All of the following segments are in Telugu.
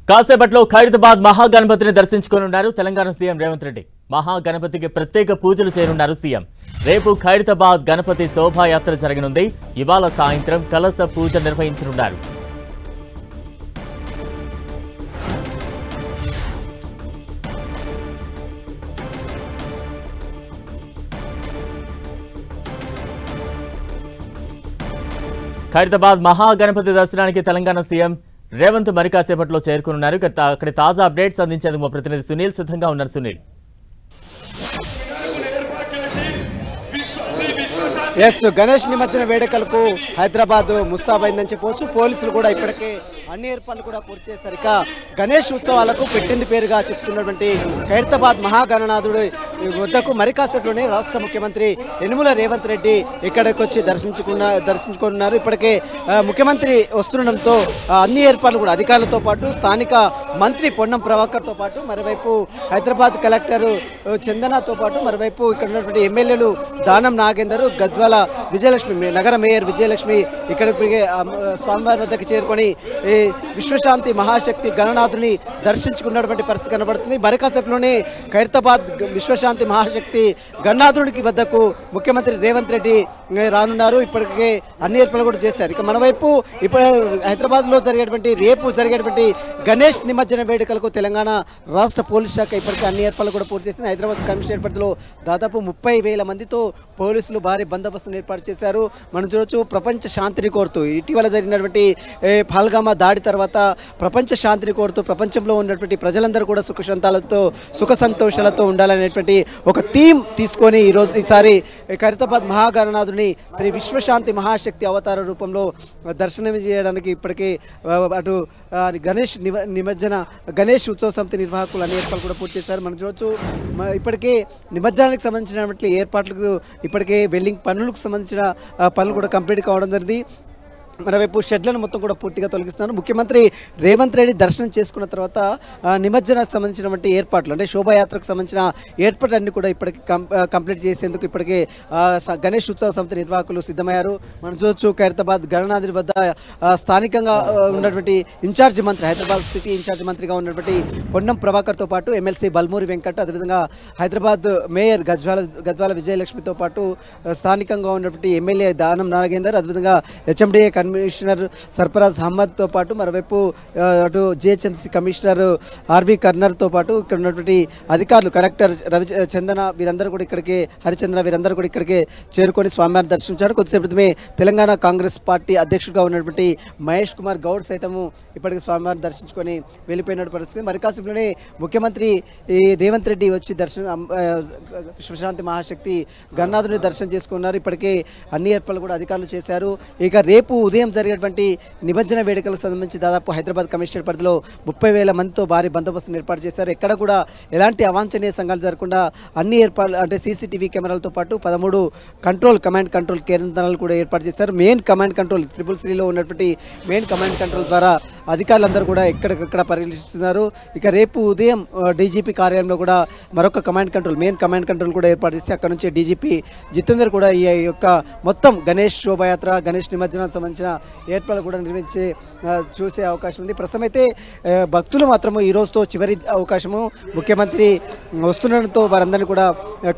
కాసేపట్లో ఖైరతాబాద్ మహాగణపతిని దర్శించుకోనున్నారు తెలంగాణ సీఎం రేవంత్ రెడ్డి. మహాగణపతికి ప్రత్యేక పూజలు చేయనున్నారు సీఎం. రేపు ఖైరతాబాద్ గణపతి శోభాయాత్ర జరగనుంది. ఇవాళ సాయంత్రం కలశ పూజ నిర్వహించనున్నారు. ఖైరతాబాద్ మహాగణపతి దర్శనానికి తెలంగాణ సీఎం రేవంత్ మరి కాసేపట్లో చేరుకున్నారు. అక్కడి తాజా అప్డేట్స్ అందించేందుకు మా ప్రతినిధి సునీల్ సిద్ధంగా ఉన్నారు. సునీల్, గణేష్ నిమజ్జన వేడుకలకు హైదరాబాద్ ముస్తాబైందని చెప్పవచ్చు. పోలీసులు కూడా ఇప్పటికే అన్ని ఏర్పాట్లు కూడా పూర్తి చేస్తారు. ఇక గణేష్ ఉత్సవాలకు పెట్టింది పేరుగా చెప్తున్నటువంటి ఖైరతాబాద్ మహాగణనాథుడు వద్దకు మరి కాసేపులోనే రాష్ట్ర ముఖ్యమంత్రి యనుమల రేవంత్ రెడ్డి ఇక్కడికి వచ్చి దర్శించుకున్నారు. ఇప్పటికే ముఖ్యమంత్రి వస్తుండడంతో అన్ని ఏర్పాట్లు కూడా అధికారులతో పాటు స్థానిక మంత్రి పొన్నం ప్రభాకర్తో పాటు మరోవైపు హైదరాబాద్ కలెక్టర్ చందనతో పాటు మరోవైపు ఇక్కడ ఉన్నటువంటి ఎమ్మెల్యేలు దానం నాగేందర్, గద్వాల విజయలక్ష్మి, నగర మేయర్ విజయలక్ష్మి ఇక్కడికి స్వామివారి వద్దకు చేరుకొని విశ్వశాంతి మహాశక్తి గణనాథుని దర్శించుకున్నటువంటి పరిస్థితి కనబడుతుంది. మరి కాసేపులోనే ఖైరతాబాద్ విశ్వశాంతి మహాశక్తి గణనాథునికి వద్దకు ముఖ్యమంత్రి రేవంత్ రెడ్డి రానున్నారు. ఇప్పటికే అన్ని ఏర్పాట్లు కూడా చేశారు. ఇక మనవైపు ఇప్పుడు హైదరాబాద్లో రేపు జరిగేటువంటి గణేష్ నిమజ్జన వేడుకలకు తెలంగాణ రాష్ట్ర పోలీస్ శాఖ ఇప్పటికే అన్ని ఏర్పాట్లు కూడా పూర్తి చేసింది. హైదరాబాద్ కమిషనర్ పరిధిలో దాదాపు 30,000 మందితో పోలీసులు భారీ బందోబస్తును ఏర్పాటు చేశారు. మనం చూడొచ్చు, ప్రపంచ శాంతిని కోరుతూ ఇటీవల జరిగినటువంటి పహల్గామా దాడి తర్వాత ప్రపంచ శాంతిని కోరుతూ ప్రపంచంలో ఉన్నటువంటి ప్రజలందరూ కూడా సుఖ సంతోషాలతో ఉండాలనేటువంటి ఒక థీమ్ తీసుకొని ఈసారి ఖైరతాబాద్ మహాగణనాథుని శ్రీ విశ్వశాంతి మహాశక్తి అవతార రూపంలో దర్శనం చేయడానికి ఇప్పటికే అటు గణేష్ ఉత్సవ సమితి నిర్వాహకులు అన్ని ఏర్పాట్లు కూడా పూర్తి చేశారు. మనం చూడొచ్చు, ఇప్పటికే నిమజ్జనానికి సంబంధించినటువంటి ఏర్పాట్లకు ఇప్పటికే వెల్డింగ్ పనులకు సంబంధించిన పనులు కూడా కంప్లీట్ కావడం జరిగింది. మరోవైపు షెడ్లను మొత్తం కూడా పూర్తిగా తొలగిస్తున్నారు. ముఖ్యమంత్రి రేవంత్ రెడ్డి దర్శనం చేసుకున్న తర్వాత నిమజ్జనానికి సంబంధించినటువంటి ఏర్పాట్లు అంటే శోభాయాత్రకు సంబంధించిన ఏర్పాట్లన్నీ కూడా ఇప్పటికి కంప్లీట్ చేసేందుకు ఇప్పటికే గణేష్ ఉత్సవ సమితి నిర్వాహకులు సిద్ధమయ్యారు. మనం చూడొచ్చు, ఖైరతాబాద్ గణనాథుని వద్ద స్థానికంగా ఉన్నటువంటి ఇన్ఛార్జి మంత్రి, హైదరాబాద్ సిటీ ఇన్ఛార్జి మంత్రిగా ఉన్నటువంటి పొన్నం ప్రభాకర్తో పాటు ఎమ్మెల్సీ బల్మూరి వెంకట్, అదేవిధంగా హైదరాబాద్ మేయర్ గద్వాల విజయలక్ష్మితో పాటు స్థానికంగా ఉన్నటువంటి ఎమ్మెల్యే దానం నాగేందర్, అదేవిధంగా హెచ్ఎండిఏ కమిషనర్ సర్ఫరాజ్ అహ్మద్తో పాటు మరోవైపు అటు జిహెచ్ఎంసీ కమిషనర్ ఆర్వి కర్నర్తో పాటు ఇక్కడ ఉన్నటువంటి అధికారులు కలెక్టర్ చందన వీరందరూ కూడా ఇక్కడికి హరిచంద్ర వీరందరూ కూడా ఇక్కడికి చేరుకొని స్వామివారిని దర్శించారు. కొద్దిసేపు క్రితమే తెలంగాణ కాంగ్రెస్ పార్టీ అధ్యక్షుడిగా ఉన్నటువంటి మహేష్ కుమార్ గౌడ్ సైతము ఇప్పటికి స్వామివారిని దర్శించుకొని వెళ్ళిపోయిన పరిస్థితి. మరి కాసేపులోనే ముఖ్యమంత్రి రేవంత్ రెడ్డి వచ్చి విశ్వశాంతి మహాశక్తి గణనాథుని దర్శనం చేసుకున్నారు. ఇప్పటికే అన్ని ఏర్పాట్లు కూడా అధికారులు చేశారు. ఇక రేపు ఉదయం జరిగేటువంటి నిమజ్జన వేడుకలకు సంబంధించి దాదాపు హైదరాబాద్ కమిషనర్ పరిధిలో 30,000 మందితో భారీ బందోబస్తును ఏర్పాటు చేశారు. ఎక్కడ కూడా ఎలాంటి అవాంఛనీయ సంఘటనలు జరగకుండా అన్ని ఏర్పాట్లు అంటే సీసీటీవీ కెమెరాలతో పాటు 13 కమాండ్ కంట్రోల్ కేంద్రాలు కూడా ఏర్పాటు చేశారు. మెయిన్ కమాండ్ కంట్రోల్ CCCలో ఉన్నటువంటి మెయిన్ కమాండ్ కంట్రోల్ ద్వారా అధికారులందరూ కూడా ఎక్కడికక్కడ పరిశీలిస్తున్నారు. ఇక రేపు ఉదయం డీజీపీ కార్యాలయంలో కూడా మరొక మెయిన్ కమాండ్ కంట్రోల్ కూడా ఏర్పాటు చేసి అక్కడ నుంచి డీజీపీ జితేందర్ కూడా ఈ యొక్క మొత్తం గణేష్ శోభాయాత్ర గణేష్ నిమజ్జనానికి సంబంధించిన ఏర్పాట్లు కూడా నిర్వహించి చూసే అవకాశం ఉంది. ప్రస్తుతం అయితే భక్తులు మాత్రము ఈ రోజుతో చివరి అవకాశము. ముఖ్యమంత్రి వస్తుండడంతో వారందరినీ కూడా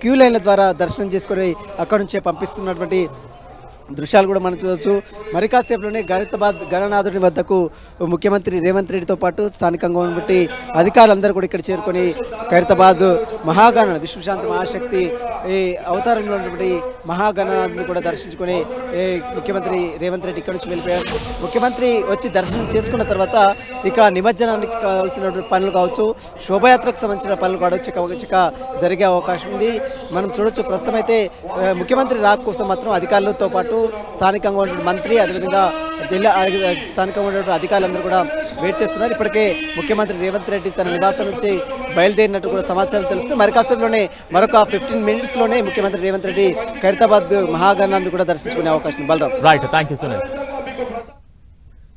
క్యూ లైన్ల ద్వారా దర్శనం చేసుకొని అక్కడి నుంచే పంపిస్తున్నటువంటి దృశ్యాలు కూడా మనం చూడవచ్చు. మరి కాసేపులోనే ఖైరతాబాద్ గణనాథుని వద్దకు ముఖ్యమంత్రి రేవంత్ రెడ్డితో పాటు స్థానికంగా ఉన్నటువంటి అధికారులందరూ కూడా ఇక్కడ చేరుకొని ఖైరతాబాద్ విశ్వశాంతి మహాశక్తి ఈ అవతారంలో ఉన్నటువంటి మహాగణనాథుని కూడా దర్శించుకొని ముఖ్యమంత్రి రేవంత్ రెడ్డి ఇక్కడ నుంచి వెళ్ళిపోయారు. ముఖ్యమంత్రి వచ్చి దర్శనం చేసుకున్న తర్వాత ఇక నిమజ్జనానికి కావాల్సినటువంటి పనులు కావచ్చు, శోభాయాత్రకు సంబంధించిన పనులు కావచ్చు జరిగే అవకాశం ఉంది. మనం చూడొచ్చు, ప్రస్తుతం అయితే ముఖ్యమంత్రి రాక కోసం మాత్రం అధికారులతో పాటు స్థానికంగా ఉన్నటువంటి మంత్రి అదేవిధంగా జిల్లా స్థానికంగా ఉన్నటువంటి అధికారులందరూ కూడా వెయిట్ చేస్తున్నారు. ఇప్పటికే ముఖ్యమంత్రి రేవంత్ రెడ్డి తన నివాసం నుంచి బయలుదేరినట్టు కూడా సమాచారం తెలుస్తుంది. మరి కాసేపులోనే మరొక 15 మినిట్స్లోనే ముఖ్యమంత్రి రేవంత్ రెడ్డి ఖైరతాబాద్ మహాగణనాథుని కూడా దర్శించుకునే అవకాశం. Balaram, right, thank you Sunil.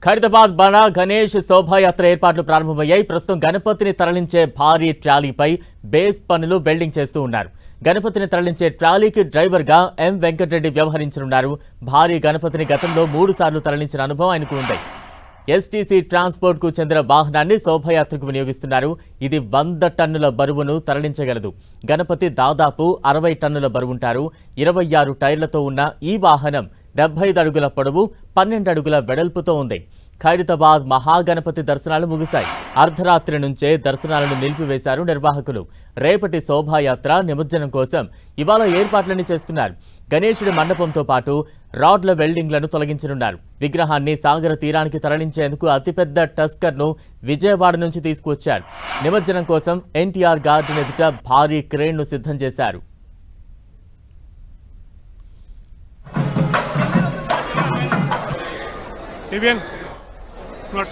Khairatabad Ganesh శోభాయాత్ర ఏర్పాట్లు ప్రారంభమయ్యాయి. ప్రస్తుతం గణపతిని తరలించే భారీ ట్రాలీపై బేస్ పనులు బిల్డింగ్ చేస్తూ ఉన్నారు. గణపతిని తరలించే ట్రాలీకి డ్రైవర్గా ఎం వెంకటరెడ్డి వ్యవహరించనున్నారు. భారీ గణపతిని గతంలో 3 సార్లు తరలించిన అనుభవం ఆయనకు ఉంది. ఎస్టీసీ ట్రాన్స్పోర్ట్ కు చెందిన వాహనాన్ని శోభయాత్రకు వినియోగిస్తున్నారు. ఇది 100 టన్నుల బరువును తరలించగలదు. గణపతి దాదాపు 60 టన్నుల బరువుంటారు. 26 టైర్లతో ఉన్న ఈ వాహనం 75 అడుగుల పొడవు, 12 అడుగుల వెడల్పుతో ఉంది. ఖైరతాబాద్ మహాగణపతి దర్శనాలు ముగిశాయి. అర్ధరాత్రి నుంచే దర్శనాలను నిలిపివేశారు నిర్వాహకులు. రేపటి శోభాయాత్ర నిమజ్జనం కోసం ఇవాళ ఏర్పాట్లని చేస్తున్నారు. గణేశుడి మండపంతో పాటు రాడ్ల వెల్డింగ్లను తొలగించనున్నారు. విగ్రహాన్ని సాగర తీరానికి తరలించేందుకు అతిపెద్ద టస్కర్ను విజయవాడ నుంచి తీసుకువచ్చారు. నిమజ్జనం కోసం ఎన్టీఆర్ గార్డెన్ ఎదుట భారీ క్రేన్ను సిద్ధం చేశారు. Muy bien. No,